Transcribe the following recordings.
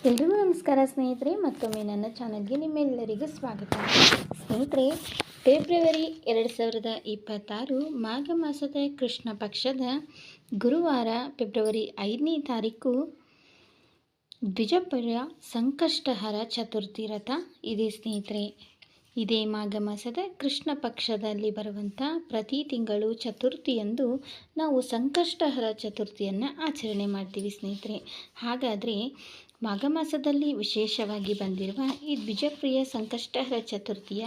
ಎಲ್ರಿಗೂ ನಮಸ್ಕಾರ ಸ್ನೇಹಿತರೆ, ಮತ್ತೊಮ್ಮೆ ನನ್ನ ಚಾನಲ್ಗೆ ನಿಮ್ಮೆಲ್ಲರಿಗೂ ಸ್ವಾಗತ. ಸ್ನೇಹಿತರೆ, ಫೆಬ್ರವರಿ 2026 ಮಾಘ ಮಾಸದ ಕೃಷ್ಣ ಪಕ್ಷದ ಗುರುವಾರ ಫೆಬ್ರವರಿ 5ನೇ ತಾರೀಕು ದ್ವಿಜಪರ್ಯ ಸಂಕಷ್ಟಹರ ಚತುರ್ಥಿ ವ್ರತ ಇದೆ ಸ್ನೇಹಿತರೆ. ಇದೇ ಮಾಘ ಮಾಸದ ಕೃಷ್ಣ ಪಕ್ಷದಲ್ಲಿ ಬರುವಂಥ ಪ್ರತಿ ತಿಂಗಳು ಚತುರ್ಥಿಯಂದು ನಾವು ಸಂಕಷ್ಟಹರ ಚತುರ್ಥಿಯನ್ನು ಆಚರಣೆ ಮಾಡ್ತೀವಿ ಸ್ನೇಹಿತರೆ. ಹಾಗಾದರೆ ಮಾಘ ಮಾಸದಲ್ಲಿ ವಿಶೇಷವಾಗಿ ಬಂದಿರುವ ಈ ದ್ವಿಜಪ್ರಿಯ ಸಂಕಷ್ಟಹರ ಚತುರ್ಥಿಯ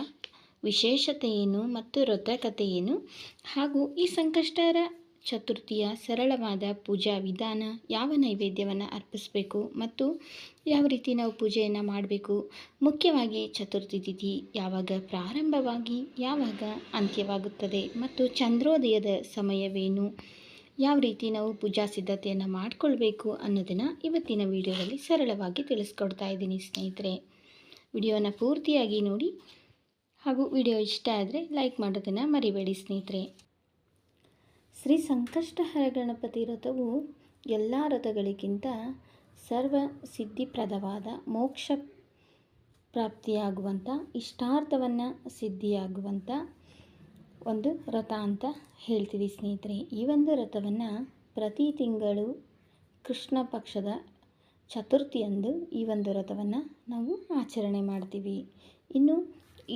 ವಿಶೇಷತೆ ಏನು ಮತ್ತು ವ್ರತಕಥೆ ಏನು, ಹಾಗೂ ಈ ಸಂಕಷ್ಟಹರ ಚತುರ್ಥಿಯ ಸರಳವಾದ ಪೂಜಾ ವಿಧಾನ, ಯಾವ ನೈವೇದ್ಯವನ್ನು ಅರ್ಪಿಸಬೇಕು ಮತ್ತು ಯಾವ ರೀತಿ ನಾವು ಪೂಜೆಯನ್ನು ಮಾಡಬೇಕು, ಮುಖ್ಯವಾಗಿ ಚತುರ್ಥಿ ತಿಥಿ ಯಾವಾಗ ಪ್ರಾರಂಭವಾಗಿ ಯಾವಾಗ ಅಂತ್ಯವಾಗುತ್ತದೆ ಮತ್ತು ಚಂದ್ರೋದಯದ ಸಮಯವೇನು, ಯಾವ ರೀತಿ ನಾವು ಪೂಜಾ ಸಿದ್ಧತೆಯನ್ನು ಮಾಡಿಕೊಳ್ಬೇಕು ಅನ್ನೋದನ್ನು ಇವತ್ತಿನ ವಿಡಿಯೋದಲ್ಲಿ ಸರಳವಾಗಿ ತಿಳಿಸ್ಕೊಡ್ತಾ ಇದ್ದೀನಿ ಸ್ನೇಹಿತರೆ. ವಿಡಿಯೋನ ಪೂರ್ತಿಯಾಗಿ ನೋಡಿ ಹಾಗೂ ವಿಡಿಯೋ ಇಷ್ಟ ಆದರೆ ಲೈಕ್ ಮಾಡೋದನ್ನು ಮರಿಬೇಡಿ ಸ್ನೇಹಿತರೆ. ಶ್ರೀ ಸಂಕಷ್ಟಹರ ಗಣಪತಿ ವ್ರತವು ಎಲ್ಲ ವ್ರತಗಳಿಗಿಂತ ಸರ್ವ ಸಿದ್ಧಿಪ್ರದವಾದ ಮೋಕ್ಷ ಪ್ರಾಪ್ತಿಯಾಗುವಂಥ, ಇಷ್ಟಾರ್ಥವನ್ನು ಸಿದ್ಧಿಯಾಗುವಂಥ ಒಂದು ವ್ರತ ಅಂತ ಹೇಳ್ತೀವಿ ಸ್ನೇಹಿತರೆ. ಈ ಒಂದು ವ್ರತವನ್ನು ಪ್ರತಿ ತಿಂಗಳು ಕೃಷ್ಣ ಪಕ್ಷದ ಚತುರ್ಥಿಯಂದು ಈ ಒಂದು ವ್ರತವನ್ನು ನಾವು ಆಚರಣೆ ಮಾಡ್ತೀವಿ. ಇನ್ನು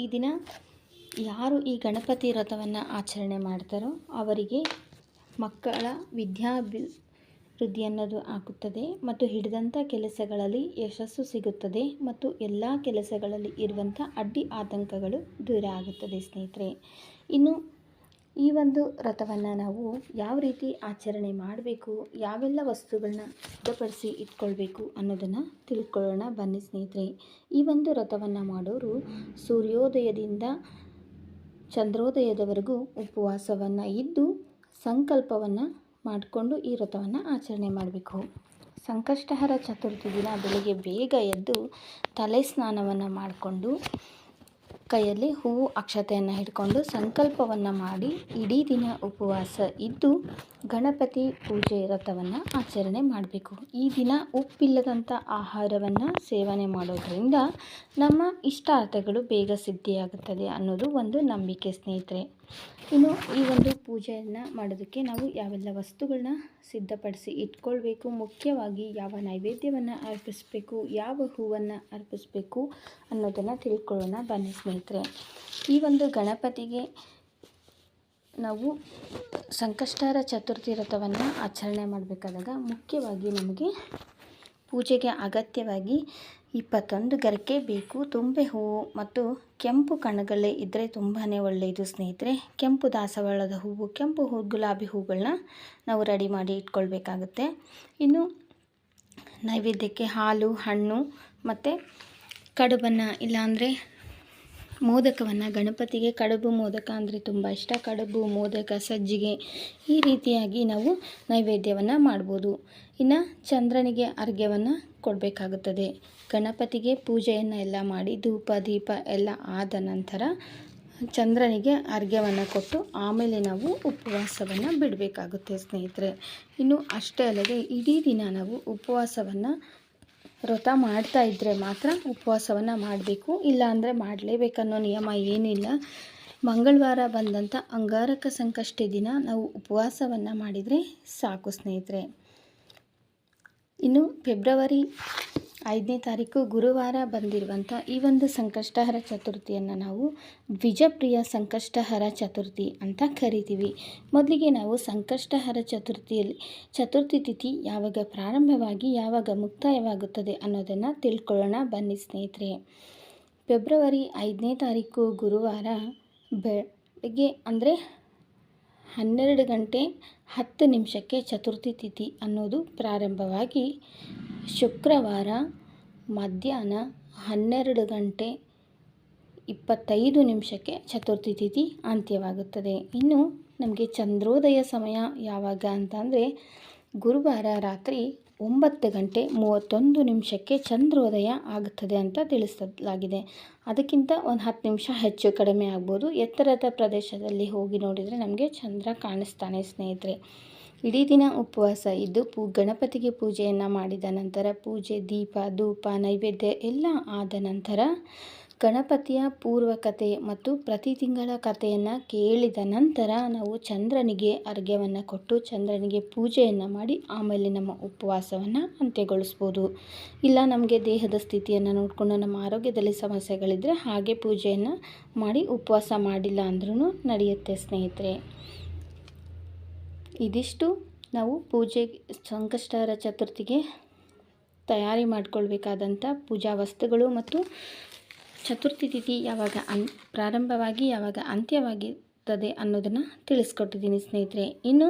ಈ ದಿನ ಯಾರು ಈ ಗಣಪತಿ ವ್ರತವನ್ನು ಆಚರಣೆ ಮಾಡ್ತಾರೋ ಅವರಿಗೆ ಮಕ್ಕಳ ವಿದ್ಯಾಭಿವೃದ್ಧಿ ಅನ್ನೋದು ಆಗುತ್ತದೆ ಮತ್ತು ಹಿಡಿದಂಥ ಕೆಲಸಗಳಲ್ಲಿ ಯಶಸ್ಸು ಸಿಗುತ್ತದೆ ಮತ್ತು ಎಲ್ಲ ಕೆಲಸಗಳಲ್ಲಿ ಇರುವಂಥ ಅಡ್ಡಿ ಆತಂಕಗಳು ದೂರ ಆಗುತ್ತದೆ ಸ್ನೇಹಿತರೆ. ಇನ್ನು ಈ ಒಂದು ವ್ರತವನ್ನು ನಾವು ಯಾವ ರೀತಿ ಆಚರಣೆ ಮಾಡಬೇಕು, ಯಾವೆಲ್ಲ ವಸ್ತುಗಳನ್ನ ಸಿದ್ಧಪಡಿಸಿ ಇಟ್ಕೊಳ್ಬೇಕು ಅನ್ನೋದನ್ನು ತಿಳ್ಕೊಳ್ಳೋಣ ಬನ್ನಿ ಸ್ನೇಹಿತರೆ. ಈ ಒಂದು ವ್ರತವನ್ನು ಮಾಡೋರು ಸೂರ್ಯೋದಯದಿಂದ ಚಂದ್ರೋದಯದವರೆಗೂ ಉಪವಾಸವನ್ನು ಇದ್ದು ಸಂಕಲ್ಪವನ್ನು ಮಾಡಿಕೊಂಡು ಈ ವ್ರತವನ್ನು ಆಚರಣೆ ಮಾಡಬೇಕು. ಸಂಕಷ್ಟಹರ ಚತುರ್ಥಿ ದಿನ ಬೆಳಗ್ಗೆ ಬೇಗ ಎದ್ದು ತಲೆ ಸ್ನಾನವನ್ನು ಮಾಡಿಕೊಂಡು ಕೈಯಲ್ಲಿ ಹೂವು ಅಕ್ಷತೆಯನ್ನು ಹಿಡ್ಕೊಂಡು ಸಂಕಲ್ಪವನ್ನು ಮಾಡಿ ಇಡೀ ದಿನ ಉಪವಾಸ ಇದ್ದು ಗಣಪತಿ ಪೂಜೆ ವ್ರತವನ್ನು ಆಚರಣೆ ಮಾಡಬೇಕು. ಈ ದಿನ ಉಪ್ಪಿಲ್ಲದಂಥ ಆಹಾರವನ್ನು ಸೇವನೆ ಮಾಡೋದರಿಂದ ನಮ್ಮ ಇಷ್ಟಾರ್ಥಗಳು ಬೇಗ ಸಿದ್ಧಿಯಾಗುತ್ತದೆ ಅನ್ನೋದು ಒಂದು ನಂಬಿಕೆ ಸ್ನೇಹಿತರೆ. ಇನ್ನು ಈ ಒಂದು ಪೂಜೆಯನ್ನು ಮಾಡೋದಕ್ಕೆ ನಾವು ಯಾವೆಲ್ಲ ವಸ್ತುಗಳನ್ನ ಸಿದ್ಧಪಡಿಸಿ ಇಟ್ಕೊಳ್ಬೇಕು, ಮುಖ್ಯವಾಗಿ ಯಾವ ನೈವೇದ್ಯವನ್ನು ಅರ್ಪಿಸಬೇಕು, ಯಾವ ಹೂವನ್ನು ಅರ್ಪಿಸಬೇಕು ಅನ್ನೋದನ್ನು ತಿಳ್ಕೊಳ್ಳೋಣ ಬನ್ನಿ ಸ್ನೇಹಿತರೆ. ಈ ಒಂದು ಗಣಪತಿಗೆ ನಾವು ಸಂಕಷ್ಟಹರ ಚತುರ್ಥಿ ವ್ರತವನ್ನು ಆಚರಣೆ ಮಾಡಬೇಕಾದಾಗ ಮುಖ್ಯವಾಗಿ ನಮಗೆ ಪೂಜೆಗೆ ಅಗತ್ಯವಾಗಿ 21 ಗರಿಕೆ ಬೇಕು. ತುಂಬೆ ಹೂವು ಮತ್ತು ಕೆಂಪು ಕಣಗಳೆ ಇದ್ದರೆ ತುಂಬಾ ಒಳ್ಳೆಯದು ಸ್ನೇಹಿತರೆ. ಕೆಂಪು ದಾಸವಾಳದ ಹೂವು, ಕೆಂಪು ಗುಲಾಬಿ ಹೂಗಳನ್ನ ನಾವು ರೆಡಿ ಮಾಡಿ ಇಟ್ಕೊಳ್ಬೇಕಾಗುತ್ತೆ. ಇನ್ನು ನೈವೇದ್ಯಕ್ಕೆ ಹಾಲು, ಹಣ್ಣು ಮತ್ತು ಕಡುಬನ್ನು, ಇಲ್ಲಾಂದರೆ ಮೋದಕವನ್ನು, ಗಣಪತಿಗೆ ಕಡುಬು ಮೋದಕ ಅಂದರೆ ತುಂಬ ಇಷ್ಟ. ಕಡುಬು, ಮೋದಕ, ಸಜ್ಜಿಗೆ ಈ ರೀತಿಯಾಗಿ ನಾವು ನೈವೇದ್ಯವನ್ನು ಮಾಡ್ಬೋದು. ಇನ್ನು ಚಂದ್ರನಿಗೆ ಅರ್ಘ್ಯವನ್ನು ಕೊಡಬೇಕಾಗುತ್ತದೆ. ಗಣಪತಿಗೆ ಪೂಜೆಯನ್ನು ಎಲ್ಲ ಮಾಡಿ ಧೂಪ ದೀಪ ಎಲ್ಲ ಆದ ನಂತರ ಚಂದ್ರನಿಗೆ ಅರ್ಘ್ಯವನ್ನು ಕೊಟ್ಟು ಆಮೇಲೆ ನಾವು ಉಪವಾಸವನ್ನು ಬಿಡಬೇಕಾಗುತ್ತೆ ಸ್ನೇಹಿತರೆ. ಇನ್ನು ಅಷ್ಟೇ ಅಲ್ಲದೆ ಇಡೀ ದಿನ ನಾವು ಉಪವಾಸವನ್ನು ವ್ರತ ಮಾಡ್ತಾ ಇದ್ದರೆ ಮಾತ್ರ ಉಪವಾಸವನ್ನು ಮಾಡಬೇಕು, ಇಲ್ಲಾಂದರೆ ಮಾಡಲೇಬೇಕನ್ನೋ ನಿಯಮ ಏನಿಲ್ಲ. ಮಂಗಳವಾರ ಬಂದಂಥ ಅಂಗಾರಕ ಸಂಕಷ್ಟಿ ದಿನ ನಾವು ಉಪವಾಸವನ್ನು ಮಾಡಿದರೆ ಸಾಕು ಸ್ನೇಹಿತರೆ. ಇನ್ನು ಫೆಬ್ರವರಿ 5ನೇ ತಾರೀಕು ಗುರುವಾರ ಬಂದಿರುವಂಥ ಈ ಒಂದು ಸಂಕಷ್ಟಹರ ಚತುರ್ಥಿಯನ್ನು ನಾವು ದ್ವಿಜಪ್ರಿಯ ಸಂಕಷ್ಟಹರ ಚತುರ್ಥಿ ಅಂತ ಕರಿತೀವಿ. ಮೊದಲಿಗೆ ನಾವು ಸಂಕಷ್ಟಹರ ಚತುರ್ಥಿ ತಿಥಿ ಯಾವಾಗ ಪ್ರಾರಂಭವಾಗಿ ಯಾವಾಗ ಮುಕ್ತಾಯವಾಗುತ್ತದೆ ಅನ್ನೋದನ್ನು ತಿಳ್ಕೊಳ್ಳೋಣ ಬನ್ನಿ ಸ್ನೇಹಿತರೆ. ಫೆಬ್ರವರಿ 5ನೇ ತಾರೀಕು ಗುರುವಾರ ಬೆಳಗ್ಗೆ ಅಂದರೆ 12 ಗಂಟೆ 10 ನಿಮಿಷಕ್ಕೆ ಚತುರ್ಥಿ ತಿಥಿ ಅನ್ನೋದು ಪ್ರಾರಂಭವಾಗಿ ಶುಕ್ರವಾರ ಮಧ್ಯಾಹ್ನ 12 ಗಂಟೆ 25 ನಿಮಿಷಕ್ಕೆ ಚತುರ್ಥಿ ತಿಥಿ ಅಂತ್ಯವಾಗುತ್ತದೆ. ಇನ್ನು ನಮಗೆ ಚಂದ್ರೋದಯ ಸಮಯ ಯಾವಾಗ ಅಂತಂದರೆ ಗುರುವಾರ ರಾತ್ರಿ 9 ಗಂಟೆ 31 ನಿಮಿಷಕ್ಕೆ ಚಂದ್ರೋದಯ ಆಗುತ್ತದೆ ಅಂತ ತಿಳಿಸಲಾಗಿದೆ. ಅದಕ್ಕಿಂತ ಒಂದು 10 ನಿಮಿಷ ಹೆಚ್ಚು ಕಡಿಮೆ ಆಗ್ಬೋದು. ಎತ್ತರದ ಪ್ರದೇಶದಲ್ಲಿ ಹೋಗಿ ನೋಡಿದರೆ ನಮಗೆ ಚಂದ್ರ ಕಾಣಿಸ್ತಾನೆ ಸ್ನೇಹಿತರೆ. ಇಡೀ ದಿನ ಉಪವಾಸ ಇದ್ದು ಗಣಪತಿಗೆ ಪೂಜೆಯನ್ನು ಮಾಡಿದ ನಂತರ ಪೂಜೆ, ದೀಪ, ಧೂಪ, ನೈವೇದ್ಯ ಎಲ್ಲ ಆದ ನಂತರ ಗಣಪತಿಯ ಪೂರ್ವ ಕಥೆ ಮತ್ತು ಪ್ರತಿ ತಿಂಗಳ ಕಥೆಯನ್ನು ಕೇಳಿದ ನಂತರ ನಾವು ಚಂದ್ರನಿಗೆ ಅರ್ಘ್ಯವನ್ನು ಕೊಟ್ಟು ಚಂದ್ರನಿಗೆ ಪೂಜೆಯನ್ನು ಮಾಡಿ ಆಮೇಲೆ ನಮ್ಮ ಉಪವಾಸವನ್ನು ಅಂತ್ಯಗೊಳಿಸ್ಬೋದು. ಇಲ್ಲ ನಮಗೆ ದೇಹದ ಸ್ಥಿತಿಯನ್ನು ನೋಡಿಕೊಂಡು ನಮ್ಮ ಆರೋಗ್ಯದಲ್ಲಿ ಸಮಸ್ಯೆಗಳಿದ್ದರೆ ಹಾಗೆ ಪೂಜೆಯನ್ನು ಮಾಡಿ ಉಪವಾಸ ಮಾಡಿಲ್ಲ ಅಂದ್ರೂ ನಡೆಯುತ್ತೆ ಸ್ನೇಹಿತರೆ. ಇದಿಷ್ಟು ನಾವು ಪೂಜೆ ಸಂಕಷ್ಟಹರ ಚತುರ್ಥಿಗೆ ತಯಾರಿ ಮಾಡಿಕೊಳ್ಬೇಕಾದಂಥ ಪೂಜಾ ವಸ್ತುಗಳು ಮತ್ತು ಚತುರ್ಥಿ ತಿಥಿ ಯಾವಾಗ ಪ್ರಾರಂಭವಾಗಿ ಯಾವಾಗ ಅಂತ್ಯವಾಗುತ್ತದೆ ಅನ್ನೋದನ್ನು ತಿಳಿಸ್ಕೊಟ್ಟಿದ್ದೀನಿ ಸ್ನೇಹಿತರೆ. ಇನ್ನು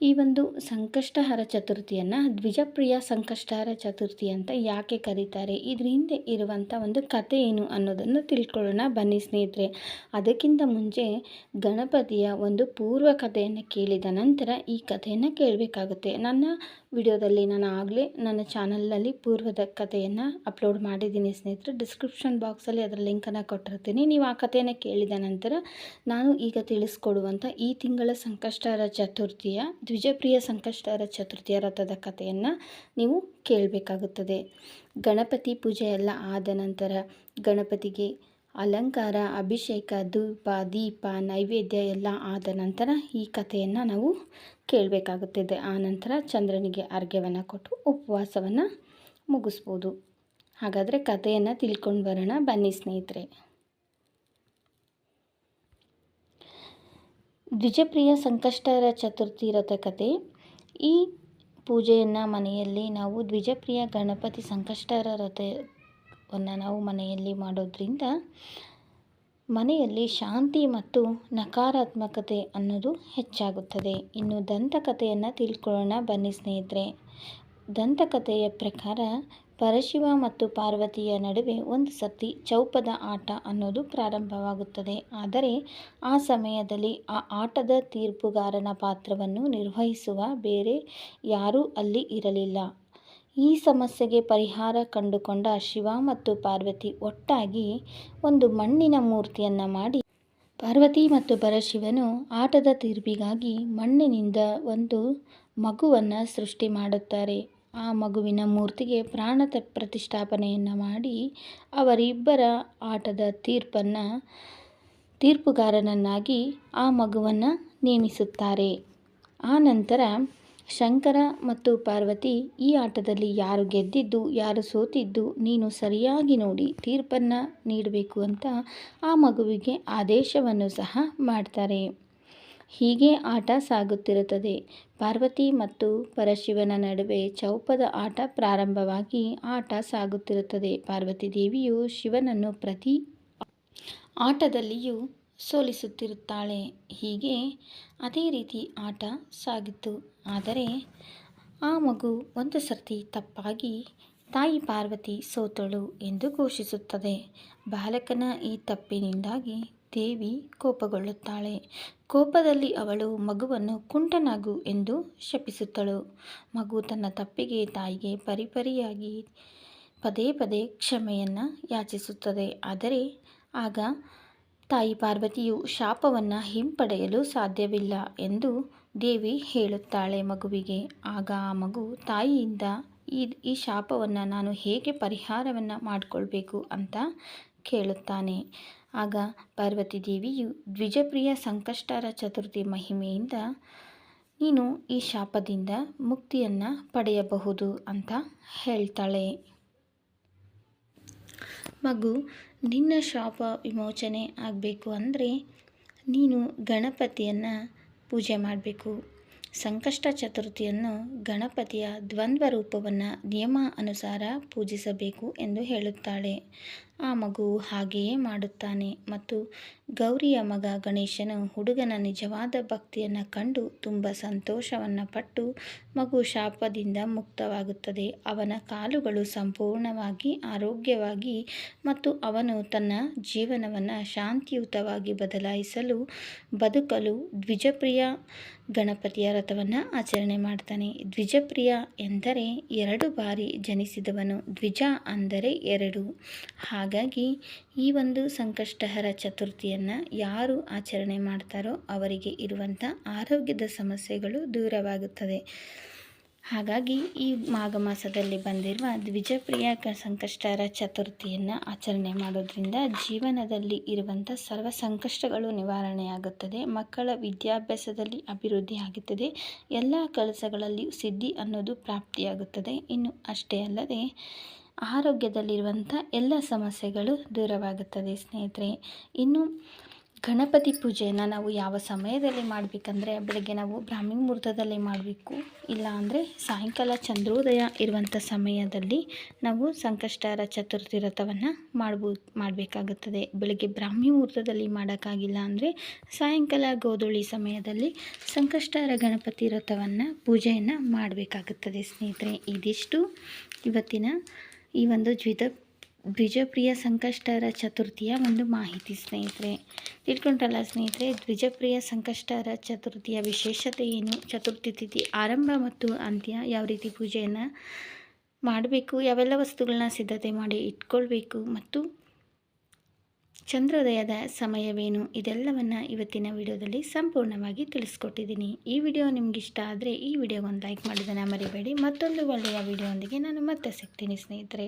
ಈ ಒಂದು ಸಂಕಷ್ಟಹರ ಚತುರ್ಥಿಯನ್ನು ದ್ವಿಜಪ್ರಿಯ ಸಂಕಷ್ಟಹರ ಚತುರ್ಥಿ ಅಂತ ಯಾಕೆ ಕರೀತಾರೆ, ಇದ್ರ ಹಿಂದೆ ಇರುವಂಥ ಒಂದು ಕಥೆ ಏನು ಅನ್ನೋದನ್ನು ತಿಳ್ಕೊಳ್ಳೋಣ ಬನ್ನಿ ಸ್ನೇಹಿತರೆ. ಅದಕ್ಕಿಂತ ಮುಂಚೆ ಗಣಪತಿಯ ಒಂದು ಪೂರ್ವ ಕಥೆಯನ್ನು ಕೇಳಿದ ನಂತರ ಈ ಕಥೆಯನ್ನು ಕೇಳಬೇಕಾಗುತ್ತೆ. ನನ್ನ ವಿಡಿಯೋದಲ್ಲಿ ನಾನು ಆಗಲೇ ನನ್ನ ಚಾನಲ್ನಲ್ಲಿ ಪೂರ್ವದ ಕಥೆಯನ್ನು ಅಪ್ಲೋಡ್ ಮಾಡಿದ್ದೀನಿ ಸ್ನೇಹಿತರೆ. ಡಿಸ್ಕ್ರಿಪ್ಷನ್ ಬಾಕ್ಸಲ್ಲಿ ಅದರ ಲಿಂಕನ್ನು ಕೊಟ್ಟಿರ್ತೀನಿ. ನೀವು ಆ ಕಥೆಯನ್ನು ಕೇಳಿದ ನಂತರ ನಾನು ಈಗ ತಿಳಿಸ್ಕೊಡುವಂಥ ಈ ತಿಂಗಳ ಸಂಕಷ್ಟಹರ ಚತುರ್ಥಿಯ ದ್ವಿಜಪ್ರಿಯ ಸಂಕಷ್ಟಹರ ಚತುರ್ಥಿಯ ರಥದ ಕಥೆಯನ್ನು ನೀವು ಕೇಳಬೇಕಾಗುತ್ತದೆ. ಗಣಪತಿ ಪೂಜೆ ಎಲ್ಲ ಆದ ನಂತರ ಗಣಪತಿಗೆ ಅಲಂಕಾರ, ಅಭಿಷೇಕ, ಧೂಪ, ದೀಪ, ನೈವೇದ್ಯ ಎಲ್ಲ ಆದ ನಂತರ ಈ ಕಥೆಯನ್ನು ನಾವು ಕೇಳಬೇಕಾಗುತ್ತದೆ. ಆ ನಂತರ ಚಂದ್ರನಿಗೆ ಅರ್ಘ್ಯವನ್ನು ಕೊಟ್ಟು ಉಪವಾಸವನ್ನು ಮುಗಿಸ್ಬೋದು. ಹಾಗಾದರೆ ಕಥೆಯನ್ನು ತಿಳ್ಕೊಂಡು ಬರೋಣ ಬನ್ನಿ ಸ್ನೇಹಿತರೆ. ದ್ವಿಜಪ್ರಿಯ ಸಂಕಷ್ಟಹರ ಚತುರ್ಥಿ ರಥಕಥೆ. ಈ ಪೂಜೆಯನ್ನು ಮನೆಯಲ್ಲಿ ನಾವು ದ್ವಿಜಪ್ರಿಯ ಗಣಪತಿ ಸಂಕಷ್ಟಹರ ರಥವನ್ನು ನಾವು ಮನೆಯಲ್ಲಿ ಮಾಡೋದ್ರಿಂದ ಮನೆಯಲ್ಲಿ ಶಾಂತಿ ಮತ್ತು ನಕಾರಾತ್ಮಕತೆ ಅನ್ನೋದು ಹೆಚ್ಚಾಗುತ್ತದೆ. ಇನ್ನು ದಂತಕಥೆಯನ್ನು ತಿಳ್ಕೊಳ್ಳೋಣ ಬನ್ನಿ ಸ್ನೇಹಿತರೆ. ದಂತಕಥೆಯ ಪ್ರಕಾರ ಪರಶಿವ ಮತ್ತು ಪಾರ್ವತಿಯ ನಡುವೆ ಒಂದು ಸರ್ತಿ ಚೌಪದ ಆಟ ಅನ್ನೋದು ಪ್ರಾರಂಭವಾಗುತ್ತದೆ. ಆದರೆ ಆ ಸಮಯದಲ್ಲಿ ಆ ಆಟದ ತೀರ್ಪುಗಾರನ ಪಾತ್ರವನ್ನು ನಿರ್ವಹಿಸುವ ಬೇರೆ ಯಾರೂ ಅಲ್ಲಿ ಇರಲಿಲ್ಲ. ಈ ಸಮಸ್ಯೆಗೆ ಪರಿಹಾರ ಕಂಡುಕೊಂಡ ಶಿವ ಮತ್ತು ಪಾರ್ವತಿ ಒಟ್ಟಾಗಿ ಒಂದು ಮಣ್ಣಿನ ಮೂರ್ತಿಯನ್ನು ಮಾಡಿ ಪಾರ್ವತಿ ಮತ್ತು ಪರಶಿವನು ಆಟದ ತೀರ್ಪಿಗಾಗಿ ಮಣ್ಣಿನಿಂದ ಒಂದು ಮಗುವನ್ನು ಸೃಷ್ಟಿ ಮಾಡುತ್ತಾರೆ. ಆ ಮಗುವಿನ ಮೂರ್ತಿಗೆ ಪ್ರಾಣ ಪ್ರತಿಷ್ಠಾಪನೆಯನ್ನು ಮಾಡಿ ಅವರಿಬ್ಬರ ಆಟದ ತೀರ್ಪುಗಾರನನ್ನಾಗಿ ಆ ಮಗುವನ್ನು ನೇಮಿಸುತ್ತಾರೆ. ಆ ನಂತರ ಶಂಕರ ಮತ್ತು ಪಾರ್ವತಿ ಈ ಆಟದಲ್ಲಿ ಯಾರು ಗೆದ್ದಿದ್ದು ಯಾರು ಸೋತಿದ್ದು ನೀನು ಸರಿಯಾಗಿ ನೋಡಿ ತೀರ್ಪನ್ನು ನೀಡಬೇಕು ಅಂತ ಆ ಮಗುವಿಗೆ ಆದೇಶವನ್ನು ಸಹ ಮಾಡ್ತಾರೆ. ಹೀಗೆ ಆಟ ಸಾಗುತ್ತಿರುತ್ತದೆ. ಪಾರ್ವತಿ ಮತ್ತು ಪರಶಿವನ ನಡುವೆ ಚೌಪದ ಆಟ ಪ್ರಾರಂಭವಾಗಿ ಆಟ ಸಾಗುತ್ತಿರುತ್ತದೆ. ಪಾರ್ವತಿ ದೇವಿಯು ಶಿವನನ್ನು ಪ್ರತಿ ಆಟದಲ್ಲಿಯೂ ಸೋಲಿಸುತ್ತಿರುತ್ತಾಳೆ. ಹೀಗೆ ಅದೇ ರೀತಿ ಆಟ ಸಾಗಿತು. ಆದರೆ ಆ ಮಗು ಒಂದು ಸರ್ತಿ ತಪ್ಪಾಗಿ ತಾಯಿ ಪಾರ್ವತಿ ಸೋತಳು ಎಂದು ಘೋಷಿಸುತ್ತದೆ. ಬಾಲಕನ ಈ ತಪ್ಪಿನಿಂದಾಗಿ ದೇವಿ ಕೋಪಗೊಳ್ಳುತ್ತಾಳೆ. ಕೋಪದಲ್ಲಿ ಅವಳು ಮಗುವನ್ನು ಕುಂಟನಾಗು ಎಂದು ಶಪಿಸುತ್ತಳು. ಮಗು ತನ್ನ ತಪ್ಪಿಗೆ ತಾಯಿಗೆ ಪರಿಪರಿಯಾಗಿ ಪದೇ ಪದೇ ಕ್ಷಮೆಯನ್ನು ಯಾಚಿಸುತ್ತದೆ. ಆದರೆ ಆಗ ತಾಯಿ ಪಾರ್ವತಿಯು ಶಾಪವನ್ನು ಹಿಂಪಡೆಯಲು ಸಾಧ್ಯವಿಲ್ಲ ಎಂದು ದೇವಿ ಹೇಳುತ್ತಾಳೆ ಮಗುವಿಗೆ. ಆಗ ಆ ಮಗು ತಾಯಿಯಿಂದ ಈ ಶಾಪವನ್ನು ನಾನು ಹೇಗೆ ಪರಿಹಾರವನ್ನು ಮಾಡಿಕೊಳ್ಬೇಕು ಅಂತ ಕೇಳುತ್ತಾನೆ. ಆಗ ಪಾರ್ವತಿ ದೇವಿಯು ದ್ವಿಜಪ್ರಿಯ ಸಂಕಷ್ಟಹರ ಚತುರ್ಥಿ ಮಹಿಮೆಯಿಂದ ನೀನು ಈ ಶಾಪದಿಂದ ಮುಕ್ತಿಯನ್ನು ಪಡೆಯಬಹುದು ಅಂತ ಹೇಳ್ತಾಳೆ. ಮಗು, ನಿನ್ನ ಶಾಪ ವಿಮೋಚನೆ ಆಗಬೇಕು ಅಂದರೆ ನೀನು ಗಣಪತಿಯನ್ನು ಪೂಜೆ ಮಾಡಬೇಕು. ಸಂಕಷ್ಟ ಚತುರ್ಥಿಯನ್ನು ಗಣಪತಿಯ ದ್ವಂದ್ವ ರೂಪವನ್ನು ನಿಯಮ ಅನುಸಾರ ಪೂಜಿಸಬೇಕು ಎಂದು ಹೇಳುತ್ತಾಳೆ. ಆ ಮಗು ಹಾಗೆಯೇ ಮಾಡುತ್ತಾನೆ ಮತ್ತು ಗೌರಿಯ ಮಗ ಗಣೇಶನು ಹುಡುಗನ ನಿಜವಾದ ಭಕ್ತಿಯನ್ನು ಕಂಡು ತುಂಬ ಸಂತೋಷವನ್ನು ಪಟ್ಟು ಮಗು ಶಾಪದಿಂದ ಮುಕ್ತವಾಗುತ್ತದೆ. ಅವನ ಕಾಲುಗಳು ಸಂಪೂರ್ಣವಾಗಿ ಆರೋಗ್ಯವಾಗಿ ಮತ್ತು ಅವನು ತನ್ನ ಜೀವನವನ್ನು ಶಾಂತಿಯುತವಾಗಿ ಬದುಕಲು ದ್ವಿಜಪ್ರಿಯ ಗಣಪತಿಯ ರಥವನ್ನು ಆಚರಣೆ ಮಾಡ್ತಾನೆ. ದ್ವಿಜಪ್ರಿಯ ಎಂದರೆ 2 ಬಾರಿ ಜನಿಸಿದವನು. ದ್ವಿಜ ಅಂದರೆ 2. ಹಾಗೆ ಹಾಗಾಗಿ ಈ ಒಂದು ಸಂಕಷ್ಟಹರ ಚತುರ್ಥಿಯನ್ನು ಯಾರು ಆಚರಣೆ ಮಾಡ್ತಾರೋ ಅವರಿಗೆ ಇರುವಂಥ ಆರೋಗ್ಯದ ಸಮಸ್ಯೆಗಳು ದೂರವಾಗುತ್ತದೆ. ಹಾಗಾಗಿ ಈ ಮಾಘ ಮಾಸದಲ್ಲಿ ಬಂದಿರುವ ದ್ವಿಜಪ್ರಿಯ ಸಂಕಷ್ಟಹರ ಚತುರ್ಥಿಯನ್ನು ಆಚರಣೆ ಮಾಡೋದ್ರಿಂದ ಜೀವನದಲ್ಲಿ ಇರುವಂಥ ಸರ್ವ ಸಂಕಷ್ಟಗಳು ನಿವಾರಣೆಯಾಗುತ್ತದೆ. ಮಕ್ಕಳ ವಿದ್ಯಾಭ್ಯಾಸದಲ್ಲಿ ಅಭಿವೃದ್ಧಿ ಆಗುತ್ತದೆ. ಎಲ್ಲ ಕೆಲಸಗಳಲ್ಲಿ ಸಿದ್ಧಿ ಅನ್ನೋದು ಪ್ರಾಪ್ತಿಯಾಗುತ್ತದೆ. ಇನ್ನು ಅಷ್ಟೇ ಅಲ್ಲದೆ ಆರೋಗ್ಯದಲ್ಲಿರುವಂಥ ಎಲ್ಲ ಸಮಸ್ಯೆಗಳು ದೂರವಾಗುತ್ತದೆ ಸ್ನೇಹಿತರೆ. ಇನ್ನು ಗಣಪತಿ ಪೂಜೆಯನ್ನು ನಾವು ಯಾವ ಸಮಯದಲ್ಲಿ ಮಾಡಬೇಕಂದ್ರೆ ಬೆಳಗ್ಗೆ ನಾವು ಬ್ರಾಹ್ಮಿ ಮುಹೂರ್ತದಲ್ಲಿ ಮಾಡಬೇಕು. ಇಲ್ಲ ಅಂದರೆ ಸಾಯಂಕಾಲ ಚಂದ್ರೋದಯ ಇರುವಂಥ ಸಮಯದಲ್ಲಿ ನಾವು ಸಂಕಷ್ಟಹರ ಚತುರ್ಥಿ ವ್ರತವನ್ನು ಮಾಡಬೇಕಾಗುತ್ತದೆ. ಬೆಳಗ್ಗೆ ಬ್ರಾಹ್ಮಿ ಮುಹೂರ್ತದಲ್ಲಿ ಮಾಡೋಕ್ಕಾಗಿಲ್ಲ ಅಂದರೆ ಸಾಯಂಕಾಲ ಗೋಧೂಳಿ ಸಮಯದಲ್ಲಿ ಸಂಕಷ್ಟಹರ ಗಣಪತಿ ವ್ರತವನ್ನು ಪೂಜೆಯನ್ನು ಮಾಡಬೇಕಾಗುತ್ತದೆ ಸ್ನೇಹಿತರೆ. ಇದಿಷ್ಟು ಇವತ್ತಿನ ಈ ಒಂದು ದ್ವಿಜಪ್ರಿಯ ಸಂಕಷ್ಟಹರ ಚತುರ್ಥಿಯ ಒಂದು ಮಾಹಿತಿ ಸ್ನೇಹಿತರೆ. ತಿಳ್ಕೊಂಡ್ರಲ್ಲ ಸ್ನೇಹಿತರೆ, ದ್ವಿಜಪ್ರಿಯ ಸಂಕಷ್ಟಹರ ಚತುರ್ಥಿಯ ವಿಶೇಷತೆ ಏನು, ಚತುರ್ಥಿ ತಿಥಿ ಆರಂಭ ಮತ್ತು ಅಂತ್ಯ, ಯಾವ ರೀತಿ ಪೂಜೆಯನ್ನು ಮಾಡಬೇಕು, ಯಾವೆಲ್ಲ ವಸ್ತುಗಳನ್ನ ಸಿದ್ಧತೆ ಮಾಡಿ ಇಟ್ಕೊಳ್ಬೇಕು ಮತ್ತು ಚಂದ್ರೋದಯದ ಸಮಯವೇನು, ಇದೆಲ್ಲವನ್ನು ಇವತ್ತಿನ ವಿಡಿಯೋದಲ್ಲಿ ಸಂಪೂರ್ಣವಾಗಿ ತಿಳಿಸ್ಕೊಟ್ಟಿದ್ದೀನಿ. ಈ ವಿಡಿಯೋ ನಿಮಗಿಷ್ಟ ಆದರೆ ಈ ವಿಡಿಯೋಗೊಂದು ಲೈಕ್ ಮಾಡೋದನ್ನು ಮರಿಬೇಡಿ. ಮತ್ತೊಂದು ಒಳ್ಳೆಯ ವಿಡಿಯೋದೊಂದಿಗೆ ನಾನು ಮತ್ತೆ ಸಿಗ್ತೀನಿ ಸ್ನೇಹಿತರೆ.